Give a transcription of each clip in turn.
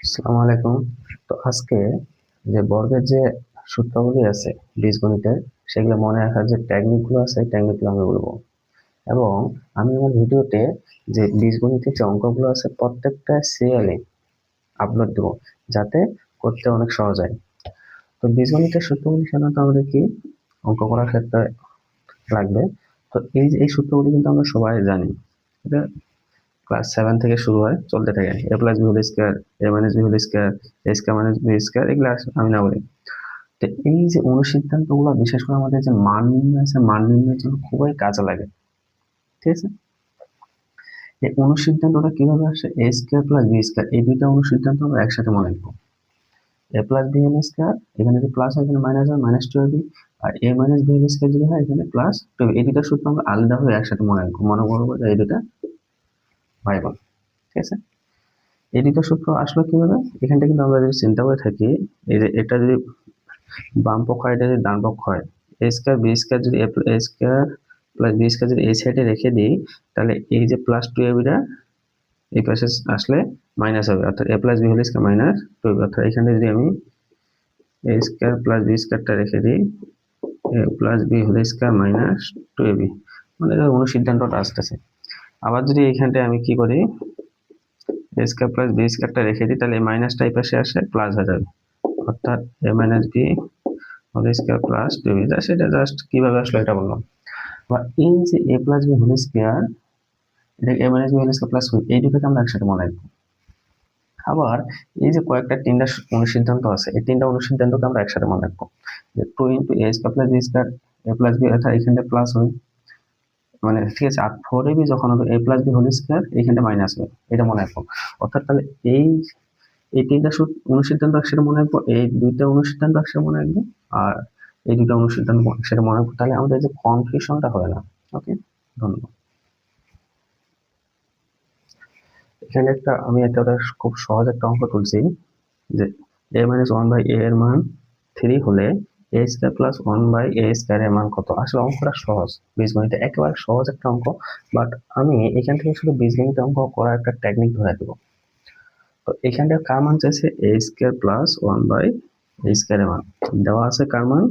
আসসালামু আলাইকুম। তো আজকে যে বর্গের যে সূত্রগুলি আছে বীজগণিতের, সেগুলো মনে রাখার যে টেকনিকগুলো আছে এই টেকনিকগুলো আমি বলবো। এবং আমি আমার ভিডিওতে যে বীজগণিতের যে অঙ্কগুলো আছে প্রত্যেকটা সিরিয়ালে আপলোড দেবো, যাতে করতে অনেক সহজ হয়। তো বীজগণিতের সূত্রগুলি সাধারণত আমাদের কি অঙ্ক করার ক্ষেত্রে লাগবে। তো এই সূত্রগুলি কিন্তু আমরা সবাই জানি। এটা ক্লাস 7 থেকে শুরু হয়, চলতে থাকে। a plus B whole square, a minus B whole square, a square minus b square, এগুলো আমি না বলি। তো এই যে অনুসিদ্ধান্তগুলো বিশেষ করে আমাদের যে মান নির্ণয় আছে, মান নির্ণয়ের জন্য খুবই কাজে লাগে। ঠিক আছে, এই অনুসিদ্ধান্তটা কিভাবে আসে? a square plus B square, এই দুইটা অনুসিদ্ধান্ত আমরা একসাথে মনে রাখবো। a plus B whole square, এখানে যদি প্লাস হয় এখানে মাইনাস হয়, মাইনাস টু হবে। আর a minus B whole square যদি হয় এখানে প্লাস টু হবে। এই দুইটা সূত্র আমরা আলাদাভাবে একসাথে মনে রাখবো, মনে করবো যে এই দুটা ভাই বোন। ঠিক আছে, এই দুটো সূত্র আসলে কিভাবে? এখানটা কিন্তু আমরা যদি চিন্তা করে থাকি, এই যে এটা যদি বাম পক্ষ হয়, এটা যদি ডান পক্ষ হয়, এ স্কয়ার বি স্কয়ার যদি এ স্কয়ার প্লাস বি স্কয়ার যদি এই সাইডে রেখে দিই, তাহলে এই যে প্লাস টু এবিটা এই পাশে আসলে মাইনাস হবে, অর্থাৎ A plus B whole square minus two AB. অর্থাৎ এখানে যদি আমি এ স্কয়ার প্লাস বি স্কয়ারটা রেখে দিই, A plus B whole square minus two AB, মানে অনুসিদ্ধান্তটা আসতেছে। আবার যদি এইখানটায় আমি কি করি, এ স্কয়ার প্লাস বি স্কয়ারটা রেখে দিই, তাহলে এই মাইনাসটা এই পাশে আসে প্লাস হয়ে যাবে, অর্থাৎ A minus B whole square plus two B. সেটা জাস্ট কিভাবে আসলো এটা বললাম। বা এই যে A plus B whole square, এটা A minus B whole square plus এই দুটোকে আমরা একসাথে মনে রাখবো। আবার এই যে কয়েকটা তিনটা অনুসিদ্ধান্ত আছে, এই তিনটা অনুসিদ্ধান্তকে আমরা একসাথে মনে রাখবো। যে টু ইন্টু এ স্কয়ার প্লাস বি স্কয়ার, এ প্লাস বি, অর্থাৎ এখানটা প্লাস হয়, মানে ঠিক আছে। আর ফোর এবি যখন হবে এ প্লাস বি হোল স্কয়ার, এইখানটা মাইনাস হবে, এটা মনে রাখবো। অর্থাৎ তাহলে এই এই তিনটা অনুসিদ্ধান্ত একসাথে মনে রাখবো, এই দুইটা অনুসিদ্ধান্ত একসাথে মনে রাখবো, আর এই দুটো অনুসিদ্ধান্ত একসাথে মনে রাখবো। তাহলে আমাদের যে কনফিউশনটা হবে না। ওকে, ধন্যবাদ। এখানে আমি একটা খুব সহজ একটা অঙ্ক তুলছি, যে a minus one by A এর মান 3 হলে A square plus one by A square এর মান কত? আসলে অঙ্কটা সহজ, বীজগণিতে একেবারে সহজ একটা অঙ্ক। বাট আমি এখান থেকে শুধু বীজগণিত অঙ্ক করার একটা টেকনিক ধরে দেবো। তো এখানটা কার মান চাইছে? A square plus one by A square এর মান দেওয়া আছে। কার মান?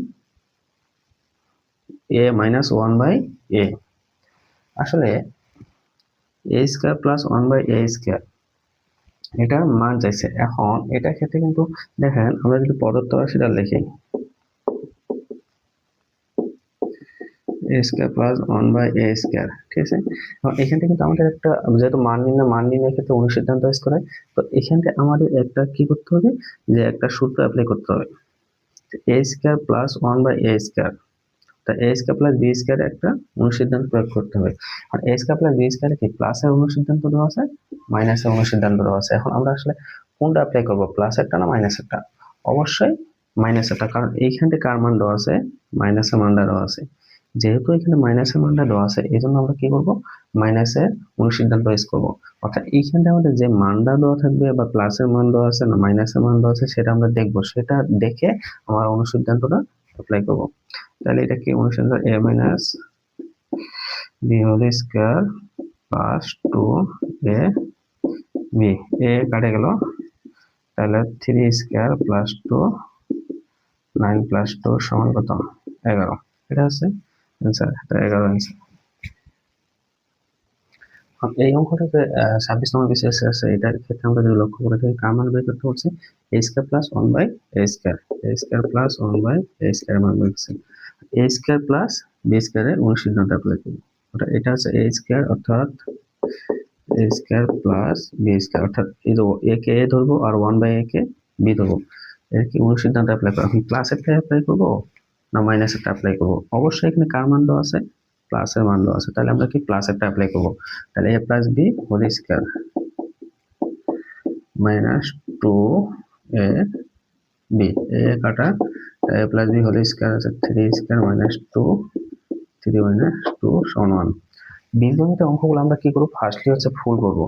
A minus one by A. আসলে A square plus one by A square, এটার মান চাইছে। এখন এটার ক্ষেত্রে কিন্তু দেখেন, আমরা যদি প্রদত্ত রাশিটা লিখি, A square plus one by A square, ঠিক আছে। এখান থেকে কিন্তু আমাদের একটা, যেহেতু মান নির্ণয়ের ক্ষেত্রে অনুসিদ্ধান্ত ইউজ করে, তো এখান থেকে আমাদের একটা কি করতে হবে, যে একটা সূত্র অ্যাপ্লাই করতে হবে। A square plus one by A square, তা A square plus B square একটা অনুসিদ্ধান্ত প্রয়োগ করতে হবে। আর A square plus B square কি প্লাসের অনুসিদ্ধান্ত দেওয়া আছে, মাইনাসের অনুসিদ্ধান্ত দেওয়া আছে। এখন আমরা আসলে কোনটা অ্যাপ্লাই করবো, প্লাসেরটা না মাইনাসেরটা? অবশ্যই মাইনাসেরটা, কারণ এইখানে কার মান দেওয়া আছে? মাইনাসের মানটা দেওয়া আছে। যেহেতু এখানে মাইনাসের মানটা দেওয়া আছে, এই জন্য আমরা কি করবো, মাইনাসের অনুসিদ্ধান্ত ইউজ করবো। অর্থাৎ এইখানে আমাদের যে মানটা দেওয়া থাকবে, বা প্লাসের মান দেওয়া আছে না মাইনাসের মান দেওয়া আছে, সেটা আমরা দেখবো। সেটা দেখে আমার অনুসিদ্ধান্তটা অ্যাপ্লাই করবো। তাহলে এটা কি অনুসিদ্ধান্ত? A minus B whole square plus two A B, A কাটে গেল, তাহলে three square plus two, 9 plus two সমান কত? 11। এটা হচ্ছে অ্যান্সার, এটা 11 অ্যান্সার। এই অঙ্কটাতে 26 নম্বর বিশেষ আছে, এটার ক্ষেত্রে আমরা যদি লক্ষ্য করে থাকি, কার মান বের করতে হচ্ছে? A square plus one by A square, A square plus one by A square মান বের করছে। এ স্কয়ার প্লাস বি স্কয়ারের অনুসিদ্ধান্ত অ্যাপ্লাই করব। এটা হচ্ছে এ স্কয়ার, অর্থাৎ A square plus B square, অর্থাৎ এই যে এ কে এ ধরবো আর ওয়ান বাই এ কে বি ধরবো। এর কি অনুসিদ্ধান্ত অ্যাপ্লাই করবো? এখন প্লাসেরটা অ্যাপ্লাই করবো না মাইনাসেরটা অ্যাপ্লাই করবো? অবশ্যই এখানে কার মান দেওয়া আছে? প্লাসের মান দেওয়া আছে। তাহলে আমরা কি প্লাসেরটা অ্যাপ্লাই করবো। তাহলে A plus B whole square minus two A B, A কাটা, A plus B whole square আছে three square minus two, three minus two সমান ওয়ান। বীজগণিত অঙ্কগুলো আমরা কি করবো, ফার্স্টলি হচ্ছে ফুল করবো,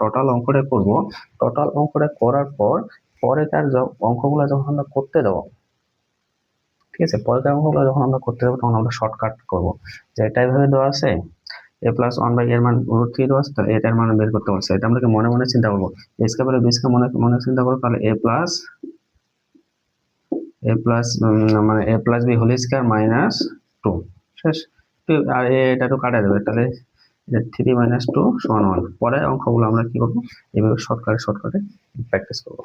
টোটাল অঙ্কটা করবো। টোটাল অঙ্কটা করার পর পরে তার অঙ্কগুলো যখন আমরা করতে দেবো, ঠিক আছে, পরে তার অঙ্কগুলো যখন আমরা করতে দেবো, তখন আমরা শর্টকাট করবো, যে এটা এইভাবে দেওয়া আছে, এ প্লাস ওয়ান বাই এর মান √3 দেওয়া আছে, তাহলে এটার মান বের করতে পারছি। এটা আমরা মনে মনে চিন্তা করবো, এ স্কয়ার বলে বি স্কয়ার মনে মনে চিন্তা করবো, তাহলে এ প্লাস মানে A plus B whole square minus 2 শেষ। আর এটা তো কাটা যাবে, তাহলে 3 - 2 = 1। পরে অঙ্কগুলো আমরা কি করবো, এইভাবে শর্টকাটে প্র্যাকটিস করবো।